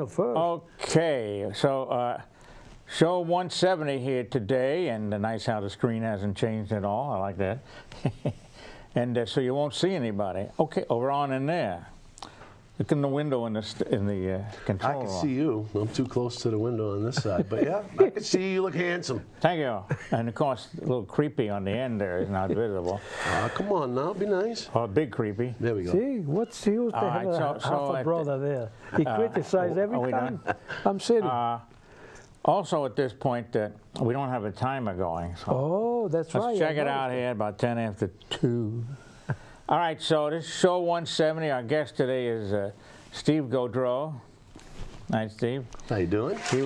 Gino first. Okay, so show 170 here today, and nice how the screen hasn't changed at all. I like that. And so you won't see anybody. Okay, over on in there. Look in the window in the control room. I can see you. I'm too close to the window on this side. But yeah, I can see you. You look handsome. Thank you. And of course, a little creepy on the end there is not visible. Come on now, be nice. Oh, big creepy. There we go. See, what's he used to have half a brother there. He criticized every time. I'm sitting. Also at this point, we don't have a timer going. So oh, that's right. Let's check it out here about 10 after 2. All right, so this is show 170. Our guest today is Steve Gaudrau. Hi, Steve. How you doing? He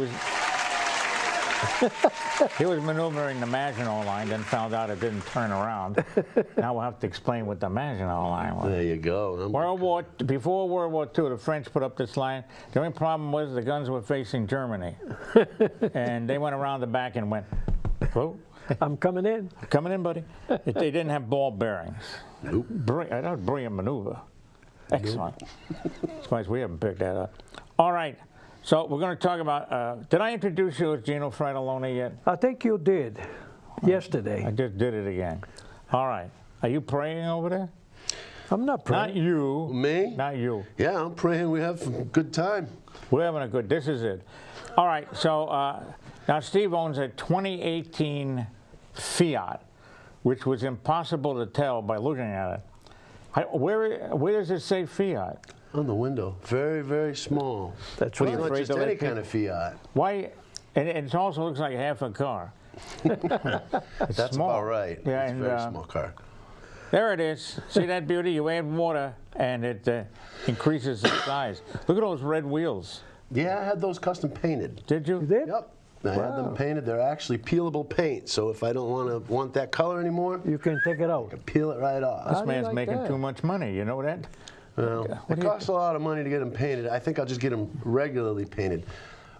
was maneuvering the Maginot Line, then found out it didn't turn around. Now we'll have to explain what the Maginot Line was. There you go. Before World War II, the French put up this line. The only problem was the guns were facing Germany. And they went around the back and went, whoa. I'm coming in. Coming in, buddy. They didn't have ball bearings. Nope. That was brilliant maneuver. Excellent. Surprised we haven't picked that up. All right. So we're going to talk about, did I introduce you as Gino Fratelloni yet? I think you did yesterday. I just did it again. All right. Are you praying over there? I'm not praying. Not you. Me? Not you. Yeah, I'm praying we have a good time. We're having a good, this is it. All right. So now Steve owns a 2018 Fiat, which was impossible to tell by looking at it. Where does it say Fiat? On the window. Very, very small. That's But right. it's not just any kind of Fiat. Why? And it also looks like half a car. That's small. about right. Yeah, it's and, a very small car. There it is. See that beauty? You add water, and it increases the size. Look at those red wheels. Yeah, I had those custom painted. Did you? You did? Yep. I had them painted. They're actually peelable paint, so if I don't want that color anymore, You can take it out. I can peel it right off. This How do you man's like making that? too much money. You know that? Well, it costs a lot of money to get them painted. I think I'll just get them regularly painted.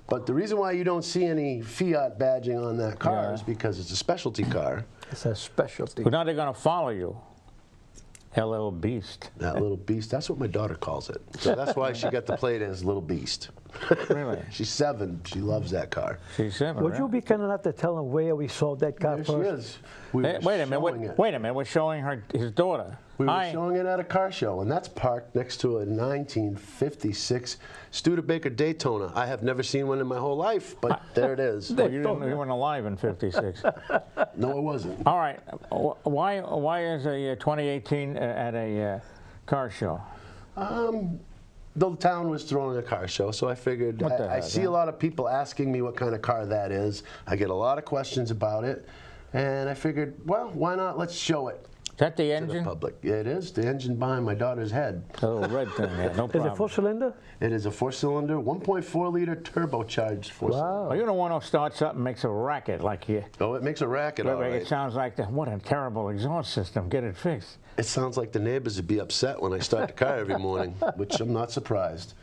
But the reason why you don't see any Fiat badging on that car is because it's a specialty car. It's a specialty. But now they're going to follow you. That little beast. That little beast, that's what my daughter calls it. So that's why she got the plate as Little Beast. Really? She's 7. She loves that car. She's 7. Would you be kind enough to tell him where we sold that car There first? she is. We were Wait a minute. showing it. Wait a minute. We're showing his daughter. We were showing it at a car show, and that's parked next to a 1956 Studebaker Daytona. I have never seen one in my whole life, but there it is. Well, you weren't alive in '56. No, it wasn't. All right. Why is a 2018 at a car show? The town was throwing a car show, so I figured I see a lot of people asking me what kind of car that is. I get a lot of questions about it, and I figured, well, why not? Let's show it. Is that the To engine? the public. Yeah, it is. The engine behind my daughter's head. The little red thing there. No Is problem. it 4-cylinder? It is a 4-cylinder, 1.4-liter turbocharged 4-cylinder. Wow. Oh, you don't want to start something makes a racket like you. Oh, it makes a racket, all It right. sounds like what a terrible exhaust system. Get it fixed. It sounds like the neighbors would be upset when I start the car every morning, which I'm not surprised.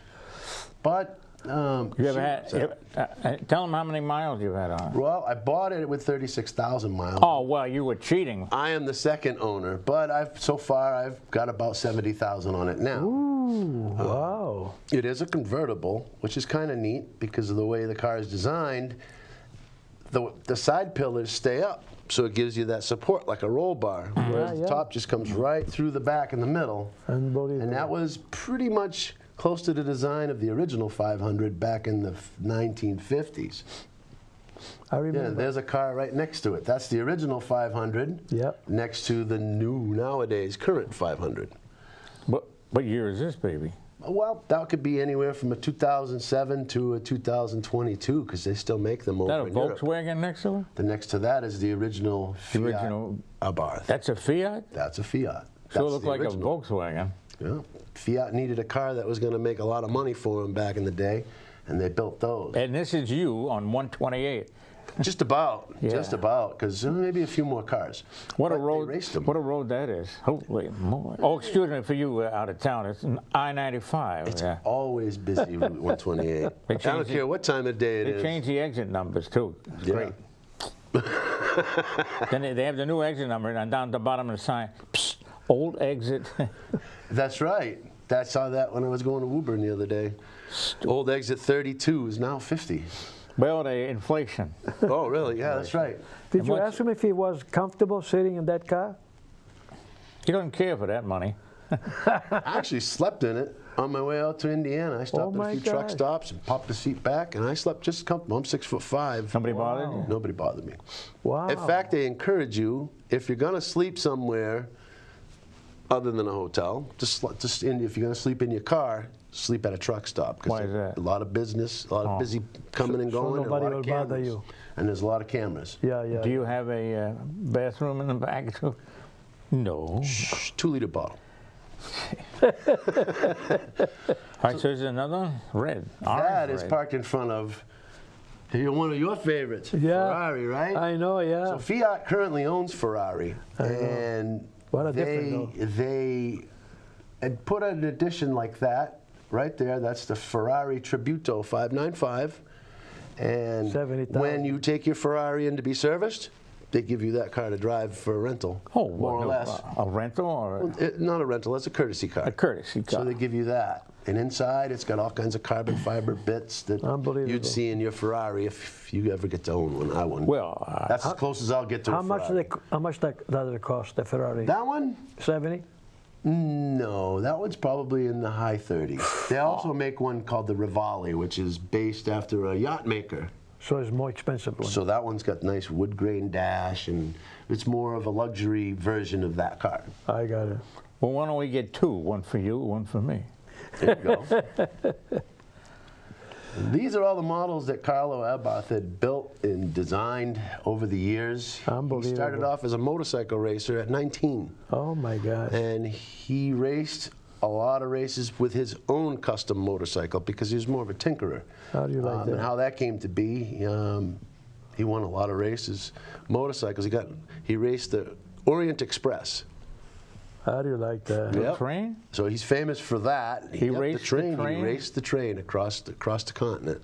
But You ever had? Tell them how many miles you've had on it. well, I bought it with 36,000 miles. Oh well, you were cheating. I am the second owner, but so far I've got about 70,000 on it now. Ooh, wow. It is a convertible, which is kind of neat because of the way the car is designed. The side pillars stay up, so it gives you that support like a roll bar, whereas the top just comes right through the back and the middle. Unbelievable. And that was pretty much close to the design of the original 500 back in the 1950s. I Yeah, remember. there's a car right next to it. That's the original 500 Yep. next to the new, nowadays, current 500. What year is this, baby? Well, that could be anywhere from a 2007 to a 2022 because they still make them Is that over a in Europe. Volkswagen next to it? The next to that is the original Fiat original- Abarth. That's a Fiat? That's a Fiat. So it That's looked the like original. a Volkswagen. Yeah. Fiat needed a car that was going to make a lot of money for them back in the day, and they built those. And this is you on 128. Just about, Yeah. just about, because maybe a few more cars. What a But they road! raced them. What a road that is! Holy moly! Oh, excuse me for you out of town. It's an I-95. It's Yeah. always busy Route 128. I don't changed care what time of day it They is. changed the exit numbers too. It's Yeah. great. Then they have the new exit number, and down at the bottom of the sign, psst, old exit. That's right. I saw that when I was going to Woburn the other day. Old exit 32 is now 50. Well, the inflation. Oh, really? Yeah, that's right. Did you ask him if he was comfortable sitting in that car? He doesn't care for that money. I actually slept in it on my way out to Indiana. I stopped at a few truck stops and popped the seat back, and I slept just comfortable. I'm 6'5". Nobody bothered you? Nobody bothered me. Wow. In fact, they encourage you, if you're going to sleep somewhere other than a hotel, if you're going to sleep in your car, sleep at a truck stop. Why is that? A lot of business, a lot of busy coming and going, and a nobody lot of will cameras. bother you. And there's a lot of cameras. Yeah, yeah. Do you have a bathroom in the back too? No. Shh, 2-liter bottle. All right, so there's another one? Red. That Orange is red. parked in front of one of your favorites, Yeah. Ferrari, right? I know, yeah. So Fiat currently owns Ferrari, and What a difference, though. they had put an edition like that right there. That's the Ferrari Tributo 595, and 70,000. when you take your Ferrari in to be serviced, they give you that car to drive for a rental. Oh, more or less. A rental or Not a rental, it's a courtesy car. a courtesy car? So they give you that. And inside, it's got all kinds of carbon fiber bits that Unbelievable. you'd see in your Ferrari if you ever get to own one. I wouldn't. Well, That's as close as I'll get to How a much Ferrari. does it cost, the Ferrari? That one? 70? No, that one's probably in the high 30s. They also make one called the Rivale, which is based after a yacht maker. So it's more expensive one. So that one's got nice wood grain dash, and it's more of a luxury version of that car. I got it. well, why don't we get two? One for you, one for me. There you go. These are all the models that Carlo Abbott had built and designed over the years. Unbelievable. He started off as a motorcycle racer at 19, Oh my gosh. and he raced a lot of races with his own custom motorcycle because he was more of a tinkerer. How do you like that? And how that came to be, he won a lot of races, motorcycles. He raced the Orient Express. How do you like that? Yep. Train? So he's famous for that. He raced the train? He raced the train across the continent.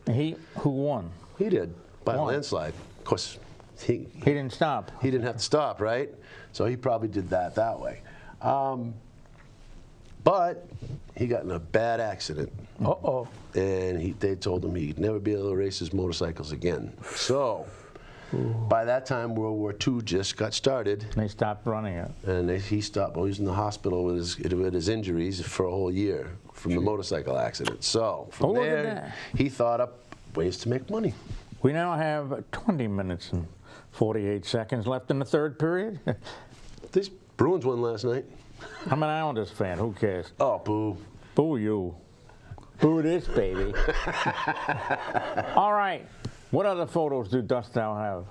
Who won? He did by a Why? landslide. Of course, he He didn't stop. didn't have to stop, right? So he probably did that way. But he got in a bad accident, Uh-oh. and they told him he'd never be able to race his motorcycles again. So by that time, World War II just got started. They stopped running it. And he stopped. Well, he was in the hospital with his injuries for a whole year from the motorcycle accident. So from look at there, that. he thought up ways to make money. We now have 20 minutes and 48 seconds left in the third period. These Bruins won last night. I'm an Islanders fan. Who cares? Oh, boo. Boo you. Boo this, baby. All right. What other photos dost thou have?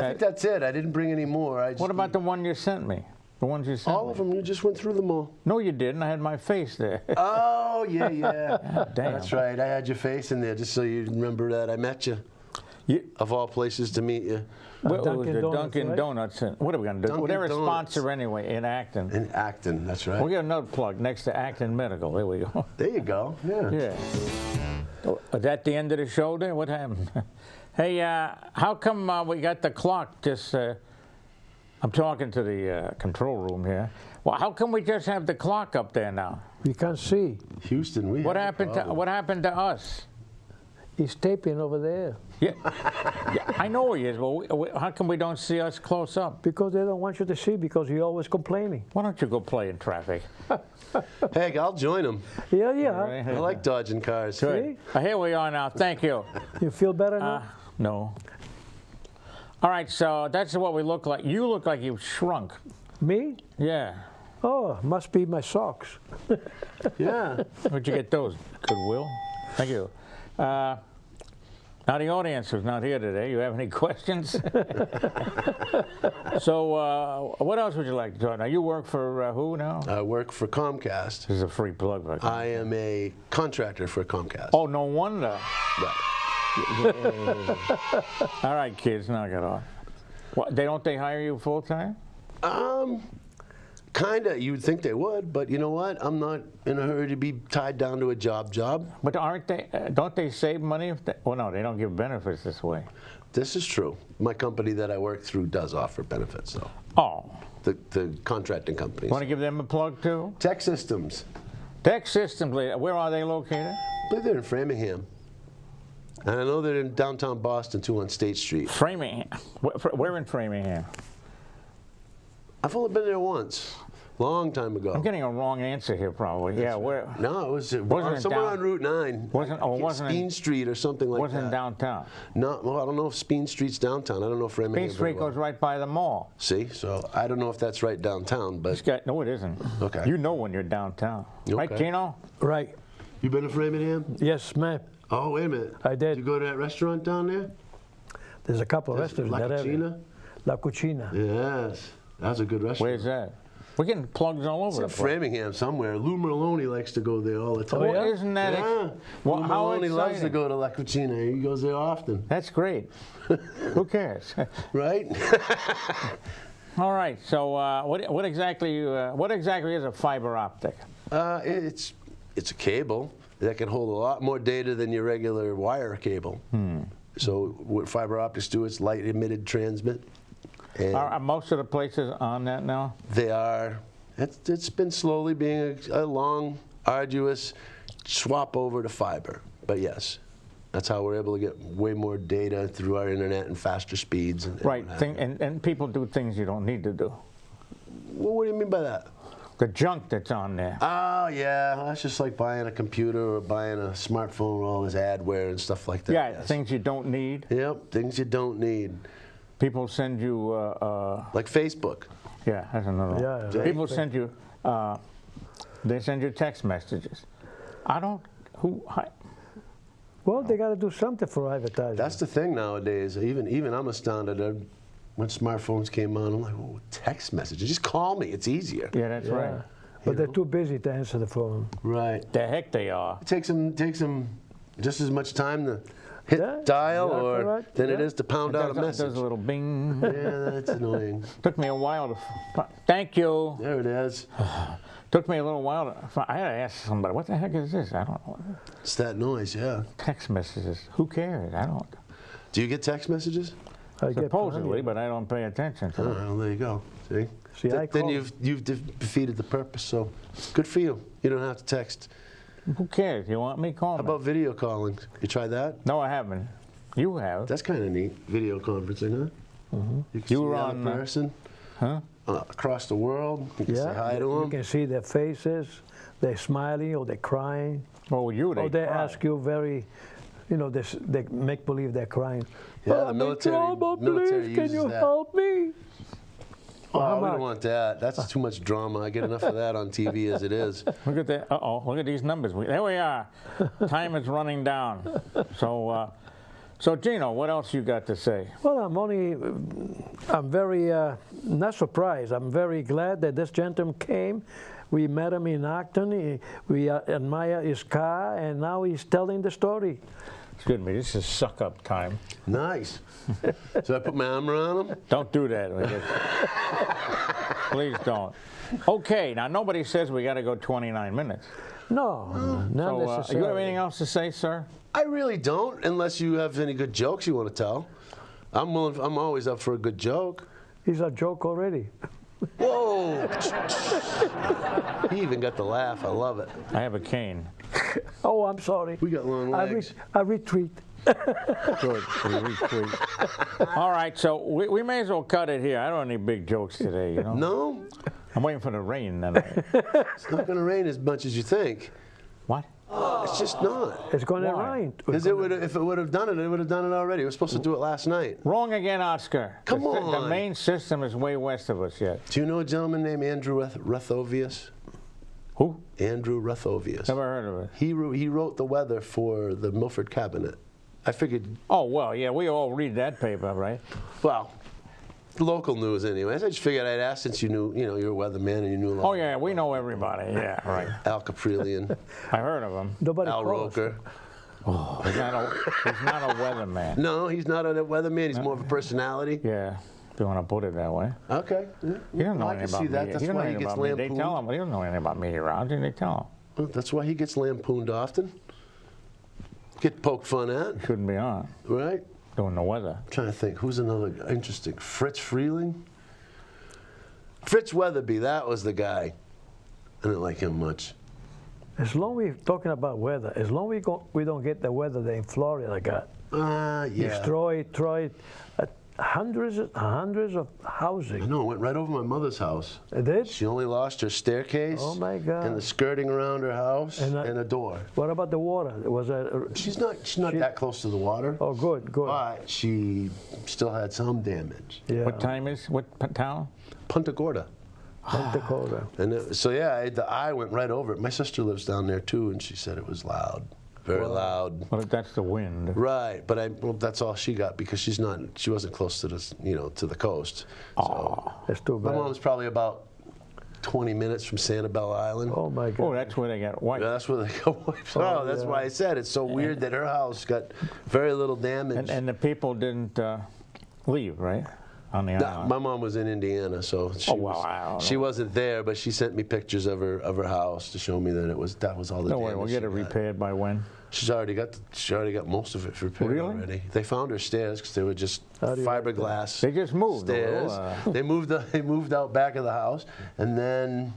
I think that's it. I didn't bring any more. What about the one you sent me? The ones you sent all me? of them? You just went through them all. No, you didn't. I had my face there. Oh, yeah. Damn. That's right. I had your face in there just so you remember that I met you. Of all places to meet you. Well, it was Dunkin' the Donuts, Dunkin' right? Donuts. What are we going to do? Dunkin' They're a Donuts. sponsor anyway in Acton. In Acton, that's right. We got another plug next to Acton Medical. There we go. There you go. Yeah. Yeah. Oh, is that the end of the show there? What happened? Hey, how come we got the clock just... I'm talking to the control room here. Well, how come we just have the clock up there now? You can't see. Houston, we What have a happened to problem. What happened to us? He's taping over there Yeah, I know he is. But how come we don't see us close up? because they don't want you to see because you're always complaining. Why don't you go play in traffic? Hey, I'll join them. Yeah, yeah. Right? I like dodging cars. Good. Here we are now. Thank you. You feel better now? No. All right, so that's what we look like. You look like you've shrunk. Me? Yeah. Oh, must be my socks. Yeah. Where'd you get those? Goodwill. Thank you. Now the audience is not here today. You have any questions? So what else would you like to talk? Now you work for who now? I work for Comcast. This is a free plug. Right? I am a contractor for Comcast. Oh, no wonder. Right. All right, kids, knock it off. What, they hire you full time? Kinda. You would think they would, but you know what? I'm not in a hurry to be tied down to a job. But aren't they? Don't they save money? Well, no, they don't give benefits this way. This is true. My company that I work through does offer benefits, though. Oh, The contracting companies. want to give them a plug too? Tech Systems. Tech Systems, where are they located? I believe they're in Framingham. And I know they're in downtown Boston, too, on State Street. Framingham. Where in Framingham? I've only been there once. Long time ago. I'm getting a wrong answer here, probably. Yeah, where? No, it was Wasn't somewhere down- on Route 9. Wasn't Speen Street or something like wasn't that. downtown. No, well, I don't know if Speen Street's downtown. I don't know if Framingham. Main Street goes right by the mall. See, so I don't know if that's right downtown, but No, it isn't. Okay. You know when you're downtown. Right, Okay. Gino? Right. you been to Framingham? Yes, ma'am. Oh, wait a minute. I did. You go to that restaurant down there? There's a couple of That's restaurants La in that area. Cucina? La Cucina. Yes, that's a good restaurant. Where's that? We're getting plugs all It's over in the place. Framingham somewhere. Lou Merloni likes to go there all the time. Oh, yeah? Well, isn't that Yeah. well, Lou how Merloni loves to exciting. go to La Cucina. He goes there often, That's great. Who cares? right? All right. So, what exactly is a fiber optic? It's a cable that can hold a lot more data than your regular wire cable. So what fiber optics do is light emitted transmit. And Are most of the places on that now? they are. It's been slowly being a long, arduous swap over to fiber. But yes, that's how we're able to get way more data through our internet and faster speeds. And Right. what have you. And people do things you don't need to do. Well, what do you mean by that? The junk that's on there. Oh, yeah. That's just like buying a computer or buying a smartphone with all this adware and stuff like that. Yeah, yes. things you don't need. Yep, things you don't need. People send you. Like Facebook. Yeah, that's another one. Yeah, People Facebook. send you. They send you text messages. I don't. Well, they got to do something for advertising. That's the thing nowadays. Even I'm astounded. When smartphones came on, I'm like, oh, text messages. Just call me. It's easier. Yeah, that's right. Yeah. But they're too busy to answer the phone. Right. The heck they are. It takes them just as much time to hit Yeah, dial exactly or right. than it Yeah. is to pound out a Does message. a little bing. Yeah, that's annoying. Took me a while to. Thank you. There it is. Took me a little while to. I had to ask somebody, what the heck is this? I don't know. It's that noise, yeah. Text messages. Who cares? I don't. Do you get text messages? I get Supposedly, plenty. but I don't pay attention to Oh, them. well, there you go. See? See, I Then call- you've defeated the purpose, so it's good for you. You don't have to text. Who cares? You want me? Call How me. about video calling? You tried that? No, I haven't. You have. That's kind of neat, video conferencing, huh? You can see You were the other on, person Huh? across the world. You can say hi to you them. can see their faces. They're smiling or they're crying. Well, with you, Or they cry. ask you very, they make believe they're crying. Yeah, "Oh, the I'm in military- trouble, military please, can uses you that. help me? Oh, how we don't much? want that. That's too much drama. I get enough of that on TV as it is. Look at that. Uh-oh, look at these numbers. There we are. Time is running down. So Gino, what else you got to say? Well, I'm very, not surprised. I'm very glad that this gentleman came. We met him in Acton. We admire his car, and now he's telling the story. Excuse me, this is suck-up time. Nice. So I put my arm around him? Don't do that. Please don't. Okay, now nobody says we got to go 29 minutes. No, not So, necessarily. you have anything else to say, sir? I really don't, unless you have any good jokes you want to tell. I'm always up for a good joke. He's a joke already. Whoa! He even got the laugh. I love it. I have a cane. Oh, I'm sorry. We got long legs. I retreat. Good. We retweet. All right, so we may as well cut it here. I don't have any big jokes today, you know. No, I'm waiting for the rain tonight. it's not going to rain as much as you think. What? It's just not. It's going to Why? rain. Because if it would have done it would have done it already. We were supposed to do it last night. Wrong again, Oscar. Come The on. main system is way west of us yet. Do you know a gentleman named Andrew Rethovius? Who? Andrew Rethovius. Never heard of it. He wrote the weather for the Milford Cabinet. I figured, Oh, well, yeah, we all read that paper, right? well, local news anyways. I just figured I'd ask since you knew, you're a weatherman and you knew a lot. Oh, yeah, we know everybody. Yeah, right. Al Caprillion, I heard of him. Nobody Al calls. Roker. He's not a weatherman. No, he's not a weatherman. He's more of a personality. Yeah, if you want to put it that way. Okay. Yeah. He doesn't know I can anything see about that. me. That's He doesn't know why he anything gets about me. They lampooned. tell him. He doesn't know anything about meteorology. They tell him. Well, that's why he gets lampooned often. Get poked fun at, Shouldn't be on. right? Doing the weather. I'm trying to think. Who's another interesting? Fritz Freeling? Fritz Weatherby, that was the guy. I didn't like him much. As long we're talking about weather, as long we don't get the weather that in Florida got. Yeah. Destroyed hundreds of housing. I know, it went right over my mother's house. It did? She only lost her staircase. Oh my God. And the skirting around her house and a door. What about the water? Was that? She's not that close to the water. Oh, good. But she still had some damage. Yeah. What town? Punta Gorda. North Dakota. And the eye went right over it. My sister lives down there too, and she said it was loud, very loud. Well, that's the wind. Right, but that's all she got because she wasn't close to to the coast. So That's too my bad. mom's probably about 20 minutes from Sanibel Island. Oh my God. Oh, that's where they got wiped. Yeah, that's where they got wiped out. That's why I said it's so weird that her house got very little damage. And the people didn't leave, right? On the No, island. my mom was in Indiana, so she wasn't there, but she sent me pictures of her house to show me that that was all the Don't damage. worry, we'll get it she had. repaired by when? She already got most of it repaired Really? already. They found her stairs because they were just How do you like fiberglass. They just moved a stairs. little, They moved out back of the house, and then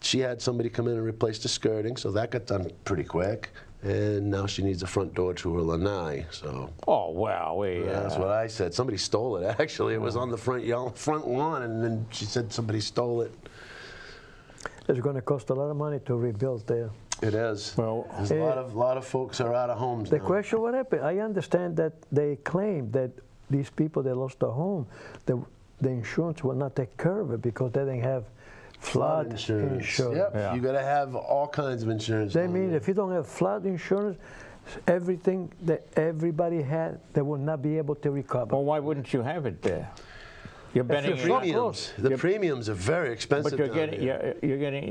she had somebody come in and replace the skirting, so that got done pretty quick. And now she needs a front door to her lanai. So Oh, wow. that's what I said. Somebody stole it. Actually, it was on the front lawn, and then she said somebody stole it. It's going to cost a lot of money to rebuild there. It is. Well, There's a lot of folks are out of homes The now. question, what happened? I understand that they claim that these people that lost their home, the insurance will not take care of it because they didn't have flood insurance. Yep. Yeah. You got to have all kinds of insurance. They down mean there. if you don't have flood insurance, everything that everybody had, they will not be able to recover. well, why wouldn't you have it there? You're betting you're so premiums. The premiums are very expensive. but you're down getting there.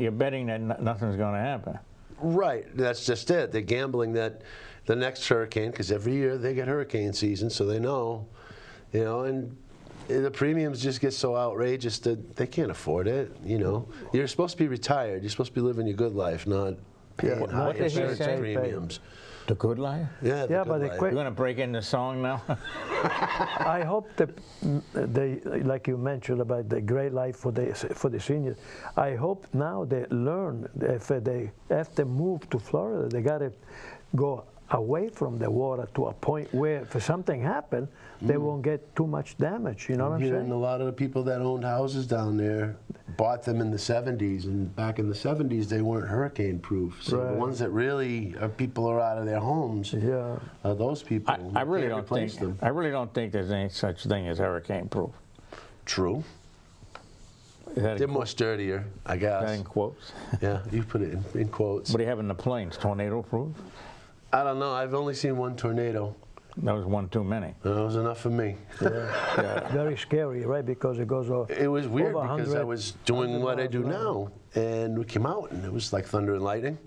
you're betting that nothing's going to happen. Right. That's just it. They're gambling that the next hurricane, because every year they get hurricane season, so they know, and the premiums just get so outrageous that they can't afford it. You're supposed to be retired. You're supposed to be living your good life, not paying high What did he insurance say? premiums. The good life? Yeah, Yeah, but good they life. quit. You're going to break in the song now? I hope that they, like you mentioned about the great life for the seniors. I hope now they learn if they have to move to Florida, they got to go away from the water to a point where if something happened, they won't get too much damage. You know what I'm And saying? a lot of the people that owned houses down there bought them in the 70s, and back in the 70s they weren't hurricane proof. So Right. the ones that really people are out of their homes, Yeah. those people. I really can't don't replace think. them. I really don't think there's any such thing as hurricane proof. True. Is that They're in, more sturdier, I guess. that in quotes? Yeah, you put it in quotes. What do you have in the planes? Tornado proof? I don't know. I've only seen one tornado. That was one too many. That was enough for me. Very scary, right? Because it goes over. It was weird Over because I 100 was doing what I do miles an now, and we came out, and it was like thunder and lightning.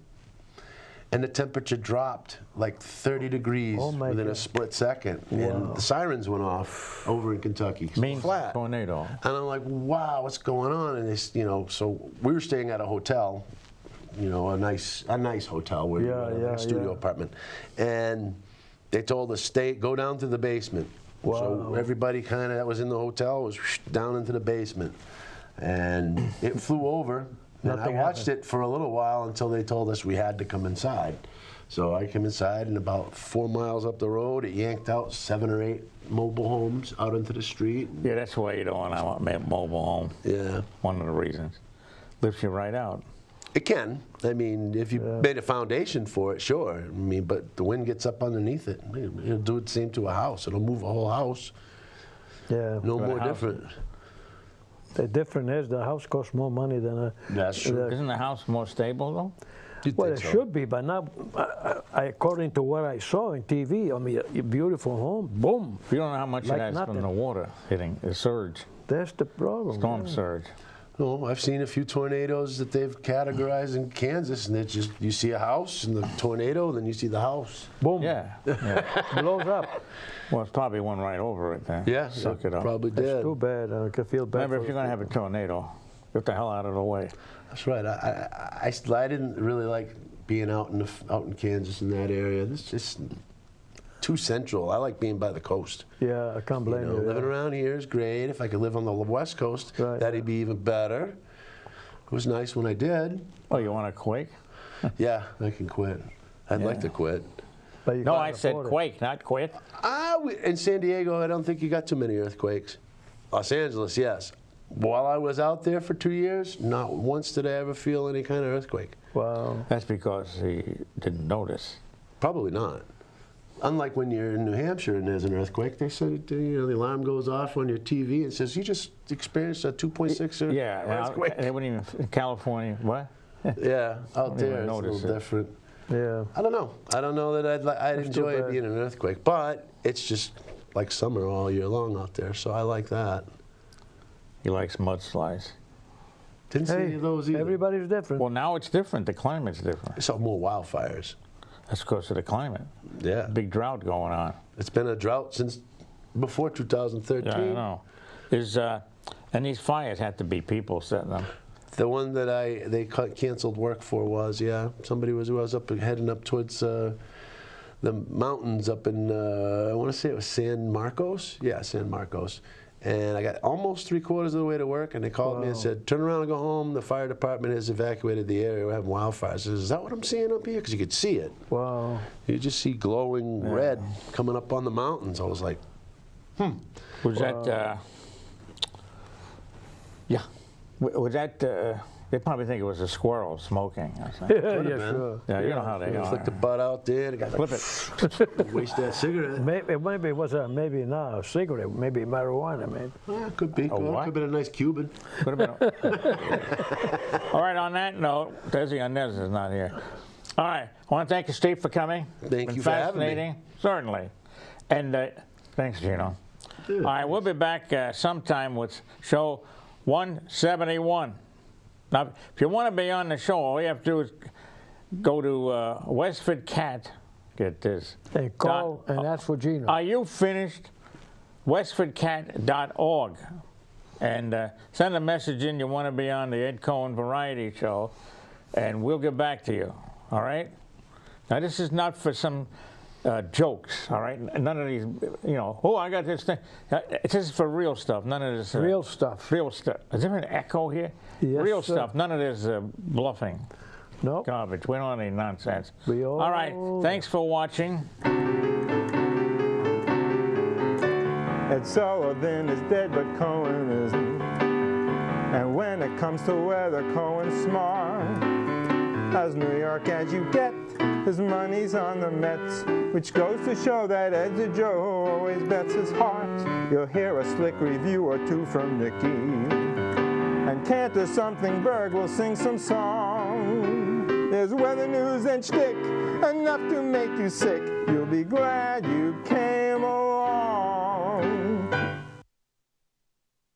And the temperature dropped like 30 degrees Oh my within a God. split second. And the sirens went off over in Kentucky. Means Flat. tornado. And I'm like, wow, what's going on? And it's, so we were staying at a hotel, a nice hotel where a studio apartment. And they told us, go down to the basement. Wow. So everybody kind of that was in the hotel was down into the basement. And it flew over. And I Nothing watched happened. it for a little while until they told us we had to come inside. So I came inside, and about 4 miles up the road, it yanked out 7 or 8 mobile homes out into the street. Yeah, that's why you don't want a mobile home. Yeah. One of the reasons. Lifts you right out. It can. I mean, if you made a foundation for it, sure. I mean, but the wind gets up underneath it. It'll do the same to a house. It'll move a whole house. Yeah. No But a more house- different. The difference is the house costs more money than a. That's true. Isn't the house more stable though? You'd Well, think it so. should be, but now, according to what I saw on TV, I mean, a beautiful home, boom, You don't know how much Like it has nothing. from the water hitting, the surge, that's the problem. storm yeah. surge. No, I've seen a few tornadoes that they've categorized in Kansas, and it's just you see a house and the tornado, then you see the house. Boom, Yeah. yeah. blows up. Well, it's probably one right over it there. Suck it up. Probably That's did. too bad. I can feel bad. Remember, for if you're going to have a tornado, get the hell out of the way. That's right. I didn't really like being out in Kansas in that area. It's just too central. I like being by the coast. Yeah, I can't blame you. Living around here is great. If I could live on the West Coast, Right, that'd be even better. It was nice when I did. Oh, you want to quake? Yeah, I can quit. I'd like to quit. But you No, can't I said afford it. quake, not quit. In San Diego, I don't think you got too many earthquakes. Los Angeles, yes. While I was out there for 2 years, not once did I ever feel any kind of earthquake. Wow. That's because he didn't notice. Probably not. Unlike when you're in New Hampshire and there's an earthquake, they said the alarm goes off on your TV and says you just experienced a 2.6 Yeah, earthquake. they wouldn't even, in California, what? Yeah, out there it's a notice little it. different. Yeah. I don't know. I don't know that I'd That's enjoy too it bad. being an earthquake, but it's just like summer all year long out there, so I like that. He likes mudslides. Didn't see any Hey, of those either. everybody's different. Well, now it's different. The climate's different. I saw more wildfires. That's because of the climate. Yeah. Big drought going on. It's been a drought since before 2013. Yeah, I know. And these fires had to be people setting them. The one that they canceled work for was, somebody was up heading up towards the mountains up in, I want to say it was San Marcos. Yeah, San Marcos. And I got almost 3/4 of the way to work, and they called me and said, turn around and go home. The fire department has evacuated the area. We're having wildfires. I said, is that what I'm seeing up here? Because you could see it. Wow. You just see glowing red coming up on the mountains. I was like, Was that, yeah. Was that, they probably think it was a squirrel smoking. I think. Yeah, been. sure. Yeah, you know how they flick the are. butt out there. The guy's like, Flip it. waste that cigarette. Maybe it was maybe not a cigarette, maybe marijuana, maybe. Yeah, could be. what? Could have been a nice Cuban. Could have been. All right, on that note, Desi Anez is not here. All right, I want to thank you, Steve, for coming. Thank Been you for having me. fascinating, certainly. And thanks, Gino. Yeah, All right, we'll be back sometime with show 171. Now, if you want to be on the show, all you have to do is go to WestfordCAT. Get this. Hey, call and ask for Gino. Are you finished? WestfordCAT.org. And send a message in you want to be on the Ed Cohen Variety Show, and we'll get back to you. All right? Now, this is not for some jokes, all right? None of these, I got this thing. This is for real stuff. None of this. Real stuff. Real stuff. Is there an echo here? Yes, real sir. stuff. None of this bluffing. Nope. Garbage. We don't want any nonsense. All right. Thanks for watching. Ed Sullivan is dead, but Cohen isn't. And when it comes to weather, Cohen's smart. As New York as you get, his money's on the Mets, which goes to show that Ed's a Joe who always bets his heart. You'll hear a slick review or two from Nicky. And Cantor Something Berg will sing some song. There's weather news and shtick, enough to make you sick. You'll be glad you came along.